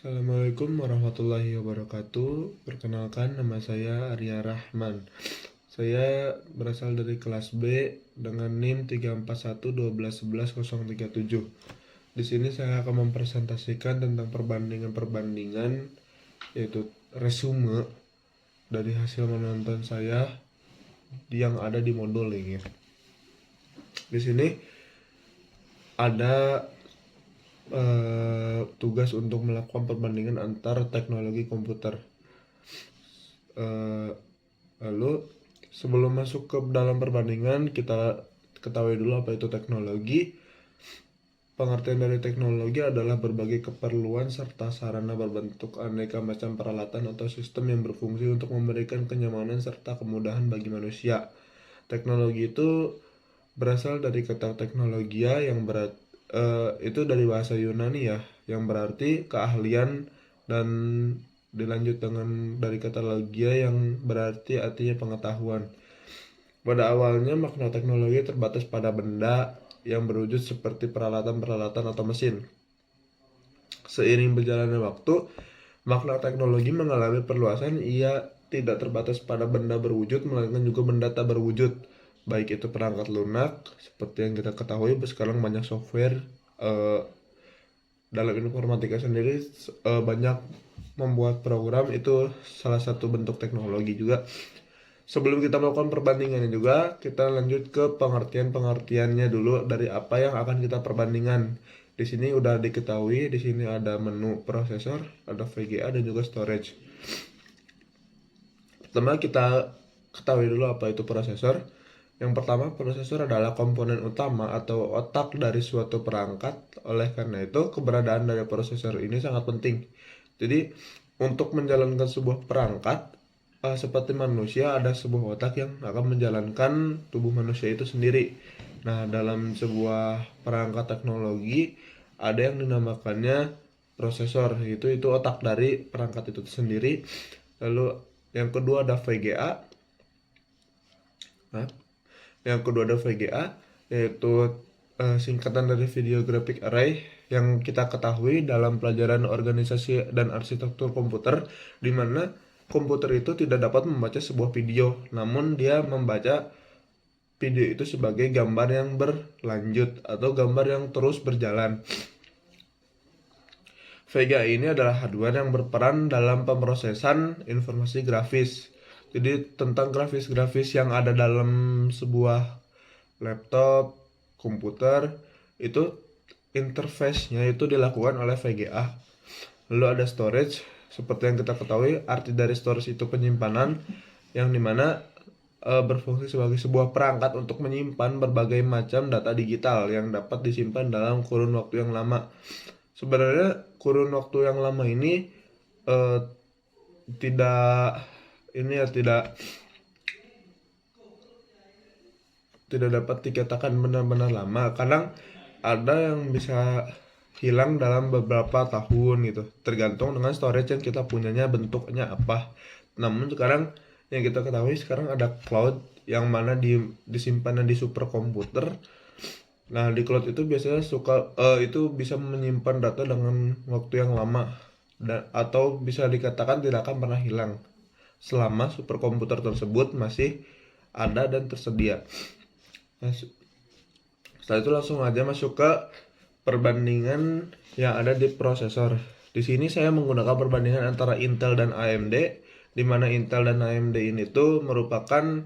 Assalamualaikum warahmatullahi wabarakatuh. Perkenalkan, nama saya Arya Rahman. Saya berasal dari kelas B dengan NIM 34112111037. Di sini saya akan mempresentasikan tentang perbandingan-perbandingan, yaitu resume dari hasil menonton saya yang ada di moduling ya. Di sini ada tugas untuk melakukan perbandingan antar teknologi komputer. Lalu sebelum masuk ke dalam perbandingan, kita ketahui dulu apa itu teknologi. Pengertian dari teknologi adalah berbagai keperluan serta sarana berbentuk aneka macam peralatan atau sistem yang berfungsi untuk memberikan kenyamanan serta kemudahan bagi manusia. Teknologi itu berasal dari kata teknologia yang itu dari bahasa Yunani ya, yang berarti keahlian, dan dilanjut dengan dari kata logia yang berarti artinya pengetahuan. Pada awalnya makna teknologi terbatas pada benda yang berwujud seperti peralatan-peralatan atau mesin. Seiring berjalannya waktu, makna teknologi mengalami perluasan. Ia tidak terbatas pada benda berwujud, melainkan juga benda tak berwujud, baik itu perangkat lunak seperti yang kita ketahui sekarang banyak software dalam informatika sendiri, banyak membuat program, itu salah satu bentuk teknologi juga. Sebelum kita melakukan perbandingannya juga, kita lanjut ke pengertiannya dulu dari apa yang akan kita perbandingan. Di sini udah diketahui, di sini ada menu prosesor, ada VGA dan juga storage. Pertama kita ketahui dulu apa itu prosesor. Yang pertama, prosesor adalah komponen utama atau otak dari suatu perangkat. Oleh karena itu, keberadaan dari prosesor ini sangat penting. Jadi, untuk menjalankan sebuah perangkat, seperti manusia, ada sebuah otak yang akan menjalankan tubuh manusia itu sendiri. Nah, dalam sebuah perangkat teknologi ada yang dinamakannya prosesor, itu otak dari perangkat itu sendiri. Lalu yang kedua ada VGA. Nah, yang kedua ada VGA, yaitu singkatan dari Video Graphic Array, yang kita ketahui dalam pelajaran organisasi dan arsitektur komputer, di mana komputer itu tidak dapat membaca sebuah video, namun dia membaca video itu sebagai gambar yang berlanjut atau gambar yang terus berjalan. VGA ini adalah hardware yang berperan dalam pemrosesan informasi grafis. Jadi tentang grafis-grafis yang ada dalam sebuah laptop, komputer, itu interface-nya itu dilakukan oleh VGA. Lalu ada storage. Seperti yang kita ketahui, arti dari storage itu penyimpanan, yang dimana berfungsi sebagai sebuah perangkat untuk menyimpan berbagai macam data digital yang dapat disimpan dalam kurun waktu yang lama. Sebenarnya kurun waktu yang lama ini tidak dapat dikatakan benar-benar lama. Kadang ada yang bisa hilang dalam beberapa tahun gitu, tergantung dengan storage yang kita punyanya bentuknya apa. Namun sekarang yang kita ketahui, sekarang ada cloud yang mana disimpan di superkomputer. Nah, di cloud itu biasanya itu bisa menyimpan data dengan waktu yang lama, dan atau bisa dikatakan tidak akan pernah hilang selama superkomputer tersebut masih ada dan tersedia. Nah, setelah itu langsung aja masuk ke perbandingan yang ada di prosesor. Di sini saya menggunakan perbandingan antara Intel dan AMD, di mana Intel dan AMD ini tuh merupakan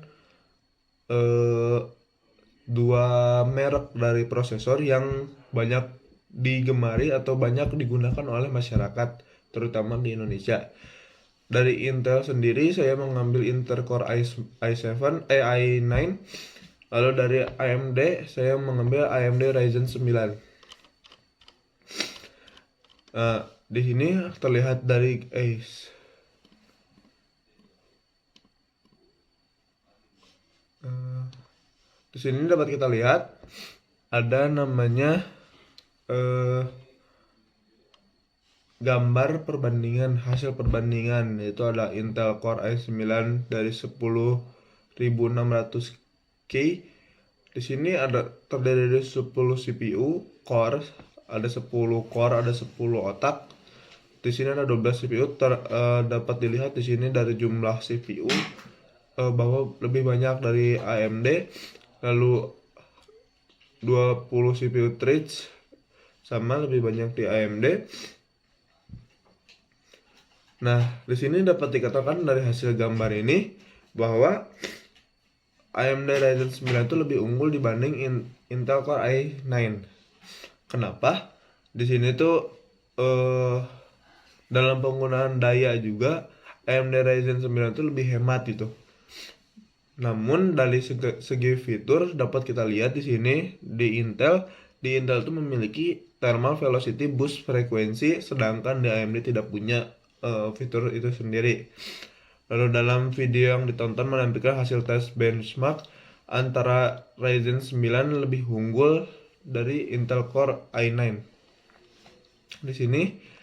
dua merek dari prosesor yang banyak digemari atau banyak digunakan oleh masyarakat, terutama di Indonesia. Dari Intel sendiri saya mengambil Intel Core i9. Lalu dari AMD saya mengambil AMD Ryzen 9. Nah, di sini terlihat dari di sini dapat kita lihat ada namanya gambar perbandingan, hasil perbandingan, yaitu ada Intel Core i9 dari 10.600K. Di sini ada terdiri dari 10 CPU core, ada 10 core, ada 10 otak. Di sini ada 12 CPU, dapat dilihat di sini dari jumlah CPU bahwa lebih banyak dari AMD, lalu 20 CPU threads sama lebih banyak di AMD. Nah, di sini dapat dikatakan dari hasil gambar ini bahwa AMD Ryzen 9 itu lebih unggul dibanding Intel Core i9. Kenapa? Di sini tuh dalam penggunaan daya juga AMD Ryzen 9 itu lebih hemat gitu. Namun dari segi fitur dapat kita lihat di sini di Intel itu memiliki thermal velocity boost frekuensi, sedangkan di AMD tidak punya fitur itu sendiri. Lalu dalam video yang ditonton menampilkan hasil tes benchmark antara Ryzen 9 lebih unggul dari Intel Core i9. Di sini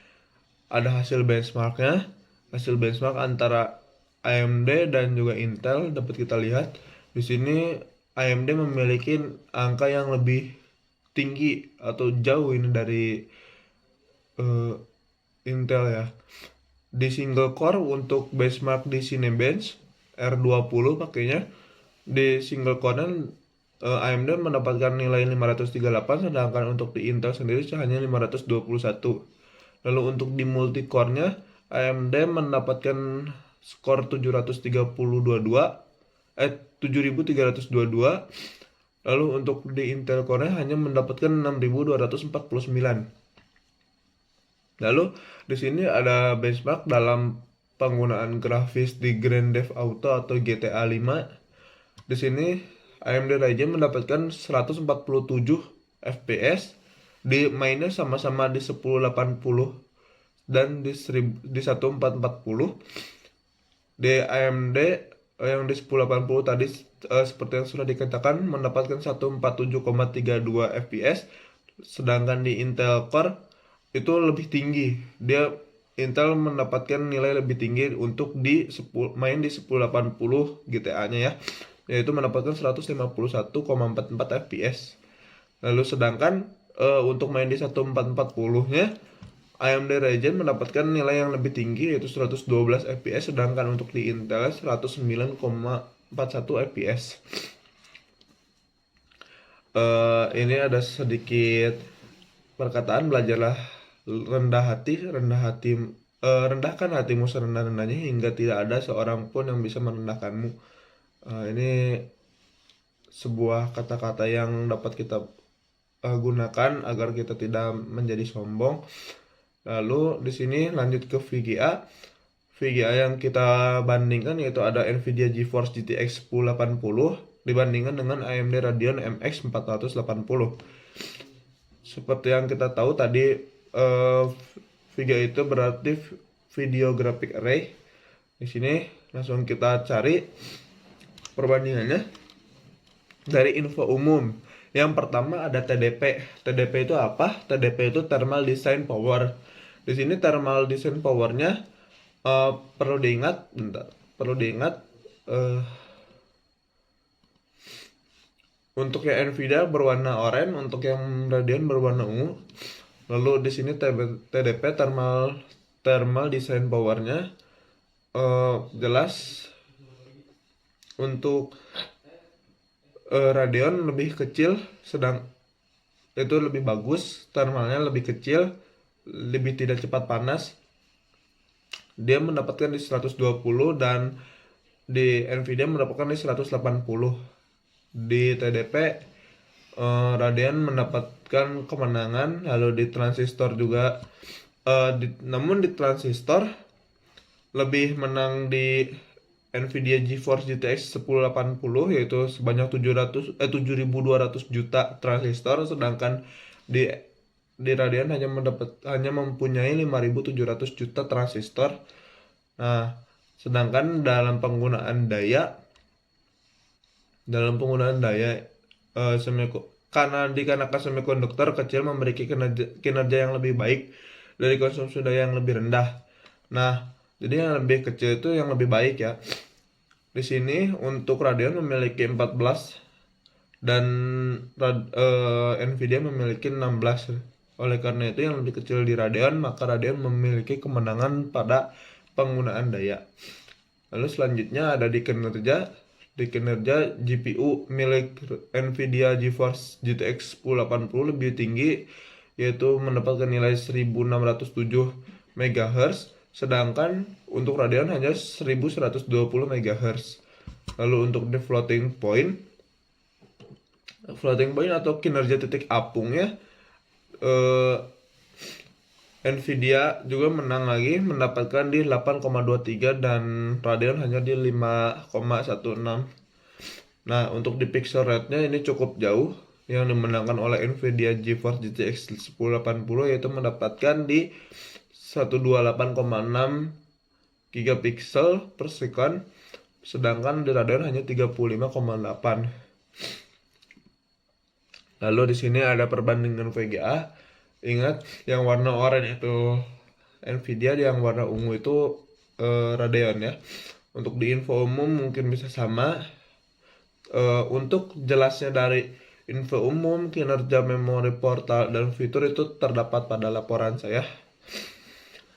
ada hasil benchmarknya, hasil benchmark antara AMD dan juga Intel dapat kita lihat. Di sini AMD memiliki angka yang lebih tinggi atau jauh ini dari Intel ya. Di single core untuk benchmark di Cinebench R20 pakainya, di single core AMD mendapatkan nilai 538, sedangkan untuk di Intel sendiri hanya 521. Lalu untuk di multi core-nya AMD mendapatkan skor 7322. Lalu untuk di Intel Core-nya hanya mendapatkan 6249. Lalu di sini ada benchmark dalam penggunaan grafis di Grand Theft Auto atau GTA 5. Di sini AMD Ryzen mendapatkan 147 FPS, di mainnya sama-sama di 1080 dan di 1440. Di AMD yang di 1080 tadi seperti yang sudah dikatakan mendapatkan 147,32 FPS, sedangkan di Intel Core itu lebih tinggi. Intel mendapatkan nilai lebih tinggi untuk main di 1080 GTA-nya ya, yaitu mendapatkan 151,44 FPS. Lalu sedangkan untuk main di 1440-nya AMD Ryzen mendapatkan nilai yang lebih tinggi yaitu 112 FPS, sedangkan untuk di Intel 109,41 FPS. Ini ada sedikit perkataan, belajarlah rendahkan hatimu serendah-rendahnya hingga tidak ada seorang pun yang bisa merendahkanmu. Ini sebuah kata-kata yang dapat kita gunakan agar kita tidak menjadi sombong. Lalu di sini lanjut ke VGA. VGA yang kita bandingkan yaitu ada Nvidia GeForce GTX 1080 dibandingkan dengan AMD Radeon MX 480. Seperti yang kita tahu tadi, VGA itu berarti Video Graphic Array. Di sini langsung kita cari perbandingannya dari info umum. Yang pertama ada TDP. TDP itu apa? TDP itu Thermal Design Power. Di sini Thermal Design Power-nya perlu diingat, untuk yang Nvidia berwarna oranye, untuk yang Radeon berwarna ungu. Lalu di sini TDP Thermal Design Power-nya jelas untuk Radeon lebih kecil, sedang itu lebih bagus, thermalnya lebih kecil, lebih tidak cepat panas. Dia mendapatkan di 120 dan di Nvidia mendapatkan di 180. Di TDP Radeon mendapatkan kemenangan, lalu di transistor juga namun di transistor lebih menang di Nvidia GeForce GTX 1080 yaitu sebanyak 7.200 juta transistor, sedangkan di Radeon hanya mempunyai 5.700 juta transistor. Nah, sedangkan dalam penggunaan daya dikarenakan semikonduktor kecil memiliki kinerja yang lebih baik dari konsumsi daya yang lebih rendah. Nah, jadi yang lebih kecil itu yang lebih baik ya. Di sini untuk Radeon memiliki 14 dan Nvidia memiliki 16. Oleh karena itu yang lebih kecil di Radeon, maka Radeon memiliki kemenangan pada penggunaan daya. Lalu selanjutnya ada di kinerja. Di kinerja GPU milik Nvidia GeForce GTX 1080 lebih tinggi, yaitu mendapatkan nilai 1607 MHz, sedangkan untuk Radeon hanya 1120 MHz. Lalu untuk the floating point atau kinerja titik apungnya, Nvidia juga menang lagi, mendapatkan di 8,23 dan Radeon hanya di 5,16. Nah, untuk di pixel rate-nya ini cukup jauh, yang dimenangkan oleh Nvidia GeForce GTX 1080 yaitu mendapatkan di 128,6 gigapiksel per second, sedangkan di Radeon hanya 35,8. Lalu di sini ada perbandingan VGA. Ingat, yang warna oranye itu Nvidia, yang warna ungu itu Radeon ya. Untuk di info umum mungkin bisa sama. Untuk jelasnya dari info umum, kinerja memori, portal, dan fitur itu terdapat pada laporan saya.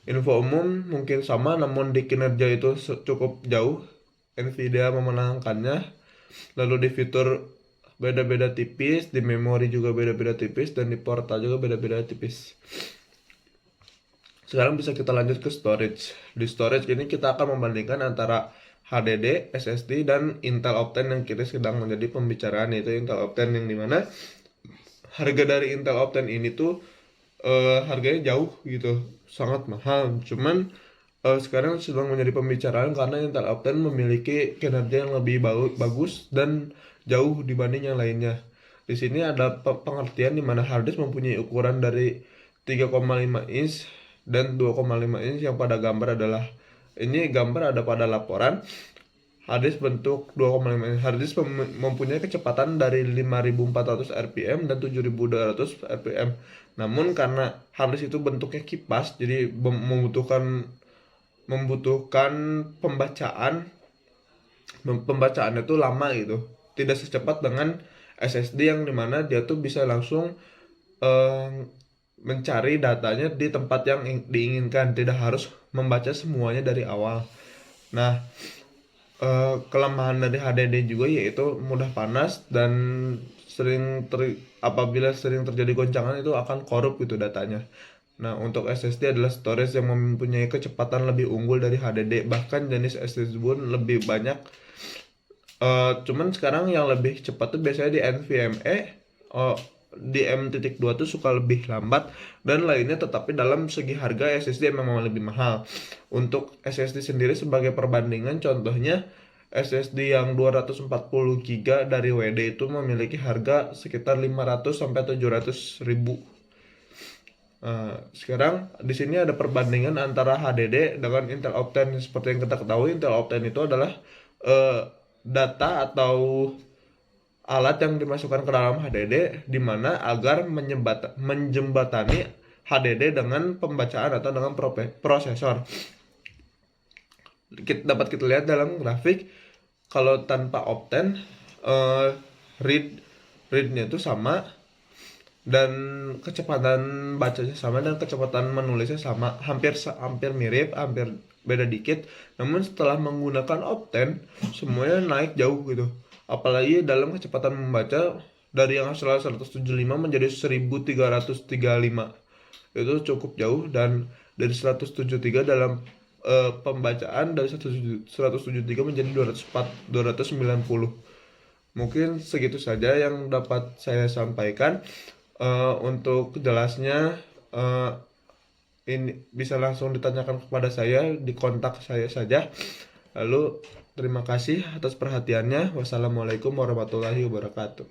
Info umum mungkin sama, namun di kinerja itu cukup jauh Nvidia memenangkannya. Lalu di fitur beda-beda tipis, di memori juga beda-beda tipis, dan di portal juga beda-beda tipis. Sekarang bisa kita lanjut ke storage. Di storage ini kita akan membandingkan antara HDD, SSD, dan Intel Optane yang kita sedang menjadi pembicaraan, yaitu Intel Optane, yang dimana harga dari Intel Optane ini tuh harganya jauh gitu, sangat mahal. Cuman sekarang sedang menjadi pembicaraan karena Intel Optane memiliki kinerja yang lebih bagus dan jauh dibanding yang lainnya. Di sini ada pengertian di mana harddisk mempunyai ukuran dari 3,5 inch dan 2,5 inch, yang pada gambar adalah ini gambar ada pada laporan. Harddisk bentuk 2,5 inch. Harddisk mempunyai kecepatan dari 5.400 rpm dan 7.200 rpm. Namun karena harddisk itu bentuknya kipas, jadi membutuhkan pembacaan itu lama gitu, tidak secepat dengan SSD yang dimana dia tuh bisa langsung mencari datanya di tempat yang diinginkan, tidak harus membaca semuanya dari awal. Nah, kelemahan dari HDD juga yaitu mudah panas dan apabila sering terjadi goncangan itu akan korup gitu datanya. Nah, untuk SSD adalah storage yang mempunyai kecepatan lebih unggul dari HDD, bahkan jenis SSD pun lebih banyak. Cuman sekarang yang lebih cepat tuh biasanya di NVMe, di M.2 tuh suka lebih lambat dan lainnya, tetapi dalam segi harga SSD memang lebih mahal. Untuk SSD sendiri sebagai perbandingan, contohnya SSD yang 240 GB dari WD itu memiliki harga sekitar 500 sampai 700 ribu. Sekarang di sini ada perbandingan antara HDD dengan Intel Optane. Seperti yang kita ketahui, Intel Optane itu adalah data atau alat yang dimasukkan ke dalam HDD di mana agar menjembatani HDD dengan pembacaan atau dengan prosesor. Dapat kita lihat dalam grafik, kalau tanpa Optane read-nya itu sama dan kecepatan bacanya sama dan kecepatan menulisnya sama, hampir mirip, hampir beda dikit. Namun setelah menggunakan Optane semuanya naik jauh gitu, apalagi dalam kecepatan membaca dari yang asalnya 175 menjadi 1335, itu cukup jauh. Dan dari 173 dalam pembacaan dari 173 menjadi 290. Mungkin segitu saja yang dapat saya sampaikan. Untuk jelasnya ini bisa langsung ditanyakan kepada saya, di kontak saya saja. Lalu terima kasih atas perhatiannya. Wassalamualaikum warahmatullahi wabarakatuh.